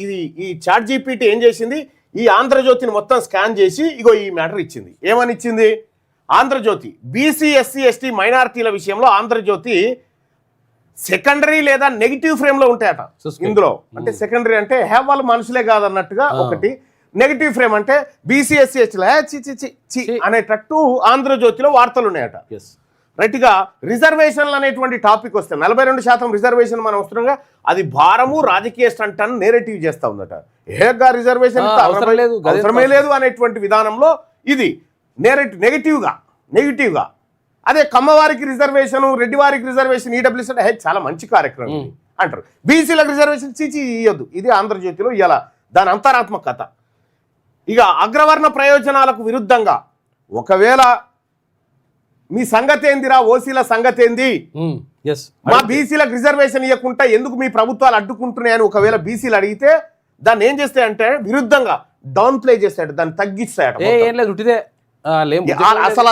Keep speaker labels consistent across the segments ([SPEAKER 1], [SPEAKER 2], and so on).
[SPEAKER 1] ఇది ఈ chat GPT ఏం చేసింది, ఈ ఆంధ్రజ్యోతిని మొత్తం స్కాన్ చేసి ఇగో ఈ మ్యాటర్ ఇచ్చింది. ఏమని ఇచ్చింది? ఆంధ్రజ్యోతి బీసీ ఎస్సీ ఎస్టీ మైనారిటీల విషయంలో ఆంధ్రజ్యోతి సెకండరీ లేదా నెగిటివ్ ఫ్రేమ్ లో ఉంటాయట ఇందులో. అంటే సెకండరీ అంటే వాళ్ళు మనుషులే కాదన్నట్టుగా ఒకటి, నెగిటివ్ ఫ్రేమ్ అంటే బీసీ ఎస్సీ ఎస్టీల అనేటట్టు ఆంధ్రజ్యోతిలో వార్తలు ఉన్నాయట. రైట్ గా రిజర్వేషన్లు అనేటువంటి టాపిక్ వస్తే 42% రిజర్వేషన్ మనం వస్తున్నాగా, అది భారము రాజకీయ స్టంట్ అని నేరేటివ్ చేస్తా ఉందట. ఏగా రిజర్వేషన్ అవసరమే లేదు అనేటువంటి విధానంలో ఇది నెగిటివ్ గా అదే కమ్మవారికి రిజర్వేషన్, రెడ్డి వారికి రిజర్వేషన్, ఈడబ్ల్యూఎస్ అంటే చాలా మంచి కార్యక్రమం అంటారు. బీసీలకు రిజర్వేషన్ చీచి ఇయ్యొద్దు. ఇది ఆంధ్రజ్యోతిలో ఇలా దాని అంతరాత్మకత. ఇక అగ్రవర్ణ ప్రయోజనాలకు విరుద్ధంగా ఒకవేళ మీ సంగతి ఏందిరా, ఓసీల సంగతి ఏంది, మా బీసీలకు రిజర్వేషన్ ఇవ్వకుండా ఎందుకు మీ ప్రభుత్వాలు అడ్డుకుంటున్నాయని ఒకవేళ బీసీలు అడిగితే దాన్ని ఏం చేస్తాయంటే విరుద్ధంగా డౌన్ ప్లే చేస్తాడు, దాన్ని తగ్గిస్తాయట.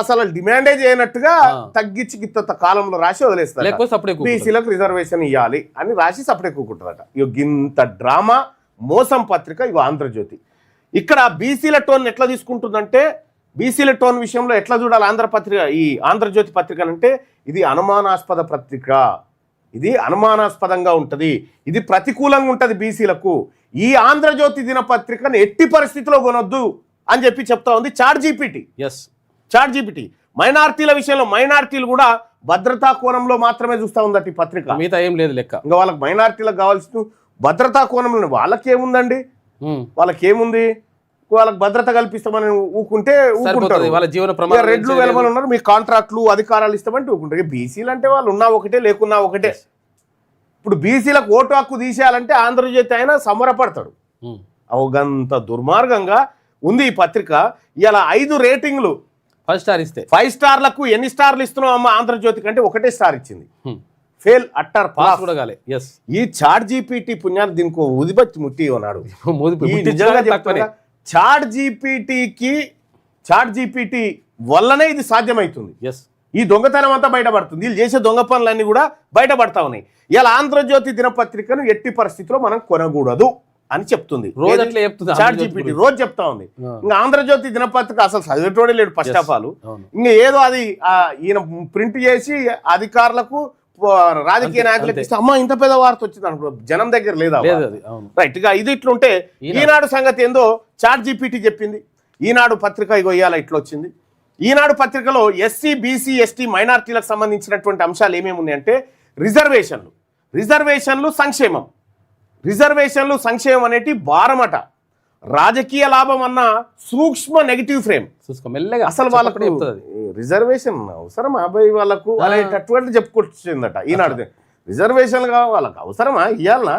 [SPEAKER 1] అసలు డిమాండే చేయనట్టుగా తగ్గించి గిత్త కాలంలో రాసి వదిలేస్తారు. బీసీలకు రిజర్వేషన్ ఇవ్వాలి అని రాసి సపడే కూకుంటారట. ఇక గింత డ్రామా మోసం పత్రిక ఇగో ఆంధ్రజ్యోతి. ఇక్కడ బీసీల టోన్ ఎట్లా తీసుకుంటుందంటే, బీసీల టోన్ విషయంలో ఎట్లా చూడాలి ఈ ఆంధ్రజ్యోతి పత్రిక అంటే, ఇది అనుమానాస్పద పత్రిక, ఇది అనుమానాస్పదంగా ఉంటుంది, ఇది ప్రతికూలంగా ఉంటుంది బీసీలకు. ఈ ఆంధ్రజ్యోతి దినపత్రికను ఎట్టి పరిస్థితిలో కొనొద్దు అని చెప్పి చెప్తా ఉంది చాట్ జీపీటీ. మైనార్టీల విషయంలో మైనార్టీలు కూడా భద్రతా కోణంలో మాత్రమే చూస్తూ ఉందట ఈ పత్రిక, మిగతా ఏం లేదు లెక్క. ఇంకా వాళ్ళకి మైనార్టీలకు కావాల్సిన భద్రతా కోణంలో వాళ్ళకేముందండి, వాళ్ళకేముంది, వాళ్ళకి భద్రత కల్పిస్తామని ఊకుంటే ఊకుంటారు. వాళ్ళ జీవన ప్రమాణం రెడ్లు వెలమని ఉన్నారు, మీ కాంట్రాక్ట్లు అధికారాలు ఇస్తామంటే ఊకుంటారు. బీసీలు అంటే వాళ్ళు ఉన్నా ఒకటే లేకున్నా ఒకటే. ఇప్పుడు బీసీలకు ఓటు హక్కు తీసేయాలంటే ఆంధ్రజ్యోతి అయినా సమరపడతాడు. అవగంత దుర్మార్గంగా ఉంది ఈ పత్రిక. ఇలా 5 రేటింగ్లు
[SPEAKER 2] 5 స్టార్ ఇస్తే
[SPEAKER 1] 5 స్టార్లకు ఎన్ని స్టార్లు ఇస్తున్నావు అమ్మ ఆంధ్రజ్యోతి కంటే 1 స్టార్ ఇచ్చింది. ఫెయిల్, అట్టర్, పాస్ కూడా కాలే. ఈ చాట్ జీపీటీ పుణ్యాన్ని దీనికి ఉదిబత్తి ముట్టి ఉన్నాడు. చాట్ జీపీటీ వల్లనే ఇది సాధ్యమవుతుంది. ఈ దొంగతనం అంతా బయటపడుతుంది, వీళ్ళు చేసే దొంగ పనులన్నీ కూడా బయటపడతా ఉన్నాయి. ఇలా ఆంధ్రజ్యోతి దినపత్రికను ఎట్టి పరిస్థితిలో మనం కొనకూడదు అని చెప్తుంది చాట్ జీపీటీ, రోజు చెప్తా ఉంది. ఇంకా ఆంధ్రజ్యోతి దినపత్రిక అసలు చదివేటోడే లేడు ఫస్ట్ ఆఫ్ ఆల్. ఇంకా ఏదో అది ఈయన ప్రింట్ చేసి అధికారులకు రాజకీయ నాయకులకు ఇస్తే అమ్మ ఇంత పెద్ద వార్త వచ్చింది అనుకో, జనం దగ్గర లేదా. రైట్ గా ఇది ఇట్లుంటే ఈనాడు సంగతి ఏందో చాట్ జీపీటీ చెప్పింది. ఈనాడు పత్రిక ఇగో ఇవాళ ఇట్లా వచ్చింది. ఈనాడు పత్రికలో ఎస్సీ బీసీ ఎస్టీ మైనార్టీలకు సంబంధించినటువంటి అంశాలు ఏమేమి ఉన్నాయంటే, రిజర్వేషన్లు సంక్షేమం అనేటి భారమట, రాజకీయ లాభం అన్న సూక్ష్మ నెగిటివ్ ఫ్రేమ్. అసలు వాళ్ళకు రిజర్వేషన్ అవసరమా అబ్బాయి, వాళ్ళకు అనేటటువంటి చెప్పుకొచ్చిందట ఈనాడు. రిజర్వేషన్ వాళ్ళకి అవసరమా, ఇవ్వాలనా,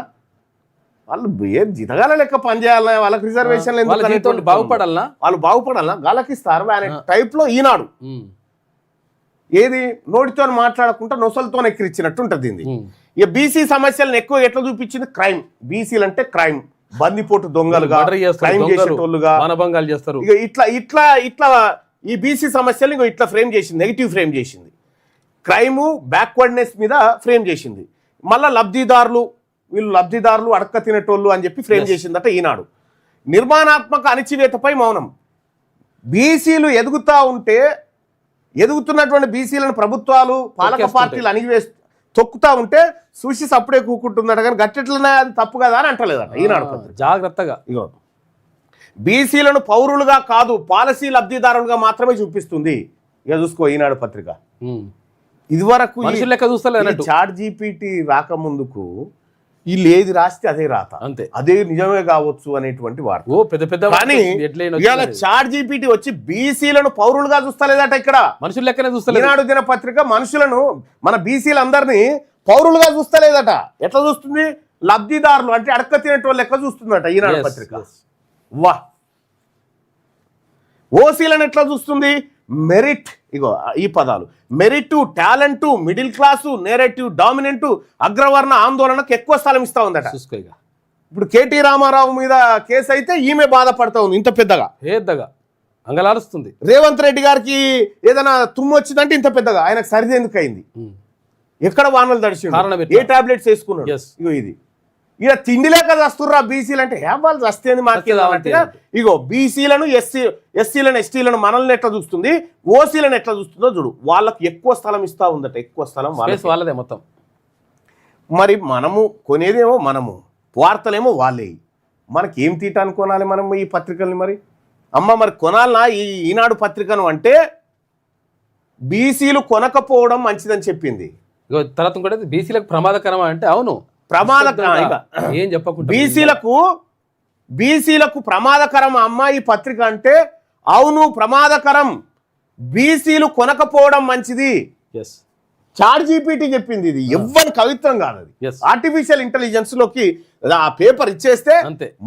[SPEAKER 1] వాళ్ళు జితగాల లెక్క పనిచేయాలన్నా, వాళ్ళకి రిజర్వేషన్
[SPEAKER 2] బాగుపడాలన్నా,
[SPEAKER 1] వాళ్ళు బాగుపడాలన్నా వాళ్ళకి ఇస్తారు అనే టైప్ లో ఈనాడు ఏది నోటితో మాట్లాడకుండా నొసలతో ఎక్కిరిచ్చినట్టు ఉంటుంది. ఇక బీసీ సమస్యలను ఎక్కువ ఎట్లా చూపించింది, క్రైమ్. బీసీలు అంటే క్రైమ్, బందిపోటు దొంగలుగా, క్రైమ్ చేసేటోళ్ళుగా, ఇక ఇట్లా ఈ బీసీ సమస్యలు ఇట్లా ఫ్రేమ్ చేసింది, నెగిటివ్ ఫ్రేమ్ చేసింది. క్రైము, బ్యాక్వర్డ్నెస్ మీద ఫ్రేమ్ చేసింది. మళ్ళా వీళ్ళు లబ్ధిదారులు అడక్క తినేటోళ్ళు అని చెప్పి ఫ్రేమ్ చేసిందట ఈనాడు. నిర్మాణాత్మక అణచివేతపై మౌనం. బీసీలు ఎదుగుతున్నటువంటి బీసీలను ప్రభుత్వాలు, పాలక పార్టీలు తొక్కుతా ఉంటే చూసి సప్పుడే కూకుంటుందట, కానీ గట్టెట్లనే అది తప్పు కదా అని అంటలేదట ఈనాడు పత్రిక.
[SPEAKER 2] జాగ్రత్తగా
[SPEAKER 1] ఇగో బీసీలను పౌరులుగా కాదు పాలసీ లబ్ధిదారులుగా మాత్రమే చూపిస్తుంది. ఇక చూసుకో ఈనాడు పత్రిక. ఇదివరకు చాట్ జీపీటీ రాకముందుకు వీళ్ళు ఏది రాస్తే అదే రాత, అంతే, అదే నిజమే కావచ్చు అనేటువంటి వార్త. కానీ ఇవాళ చాట్ జీపీటీ వచ్చి బీసీలను పౌరులుగా చూస్తలేదట, ఇక్కడ
[SPEAKER 2] మనుషుల లెక్కనే చూస్తలేదు.
[SPEAKER 1] ఈనాడు దినపత్రిక మనుషులను, మన బీసీలందరినీ పౌరులుగా చూస్తలేదట. ఎట్లా చూస్తుంది, లబ్ధిదారులు అంటే అడక్క తినేటోళ్ళు లెక్క చూస్తుందట ఈనాడు పత్రిక. వా ఓసీలను ఎట్లా చూస్తుంది, మెరిట్, ఇగో ఈ పదాలు, merit, talent, middle class, narrative, dominant, అగ్రవర్ణ ఆందోళనకు ఎక్కువ స్థలం ఇస్తా ఉందట. ఇప్పుడు కేటీ రామారావు మీద కేసు అయితే ఈమె బాధపడతా ఉంది, ఇంత పెద్దగా
[SPEAKER 2] అంగలారుస్తుంది.
[SPEAKER 1] రేవంత్ రెడ్డి గారికి ఏదైనా తుమ్ము వచ్చిందంటే ఇంత పెద్దగా, ఆయనకు సరిది ఎందుకు అయింది, ఎక్కడ వానలు తడిచి, ఏ టాబ్లెట్స్ వేసుకున్నాడు, ఇగో ఇది ఇక తిండి లేక చస్తుర్రా బీసీలు అంటే ఏ వాళ్ళు చస్తేంది మాకేదన్నట్టుగా ఇగో బీసీలను ఎస్సీలను ఎస్టీలను మనల్ని ఎట్లా చూస్తుంది, ఓసీలను ఎట్లా చూస్తుందో చూడు. వాళ్ళకి ఎక్కువ స్థలం ఇస్తా ఉందట, ఎక్కువ స్థలం
[SPEAKER 2] వాళ్ళదే మొత్తం.
[SPEAKER 1] మరి మనము కొనేదేమో మనము, వార్తలేమో వాళ్ళే. మనకి ఏం తీట అనుకోనాలి మనం ఈ పత్రికల్ని? మరి అమ్మ మరి కొనాలనా ఈనాడు పత్రికను అంటే బీసీలు కొనకపోవడం మంచిదని చెప్పింది.
[SPEAKER 2] తర్వాత ఇంకోటి బీసీలకు ప్రమాదకరం అంటే అవును
[SPEAKER 1] ప్రమాదకరం
[SPEAKER 2] ఏం చెప్పకుండా
[SPEAKER 1] బీసీలకు ప్రమాదకరం అమ్మ ఈ పత్రిక అంటే అవును ప్రమాదకరం, బీసీలు కొనకపోవడం మంచిది. ChatGPT చెప్పింది, ఇది ఎవ్వరి కవిత్వం కాదు, అది ఆర్టిఫిషియల్ ఇంటెలిజెన్స్ లోకి ఆ పేపర్ ఇచ్చేస్తే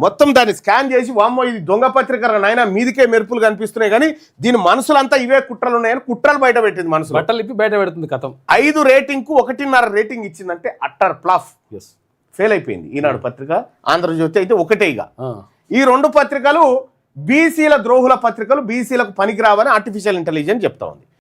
[SPEAKER 1] మొత్తం దాన్ని స్కాన్ చేసి వామ్మో ఇది దొంగ పత్రిక నాయన మీదికే మెరుపులు కనిపిస్తున్నాయి కానీ దీని మనసులంతా ఇవే కుట్రలు ఉన్నాయని కుట్రలు బయట పెట్టింది. మనసు
[SPEAKER 2] బట్టలు ఇప్పి బయట పెడుతుంది. కథం
[SPEAKER 1] 5 రేటింగ్ కు 1.5 రేటింగ్ ఇచ్చిందంటే అట్టర్ ప్లఫ్, ఫెయిల్ అయిపోయింది ఈనాడు పత్రిక. ఆంధ్రజ్యోతి అయితే ఒకటేగా. ఈ 2 పత్రికలు బీసీల ద్రోహుల పత్రికలు, బీసీలకు పనికిరావని ఆర్టిఫిషియల్ ఇంటెలిజెన్స్ చెప్తా ఉంది.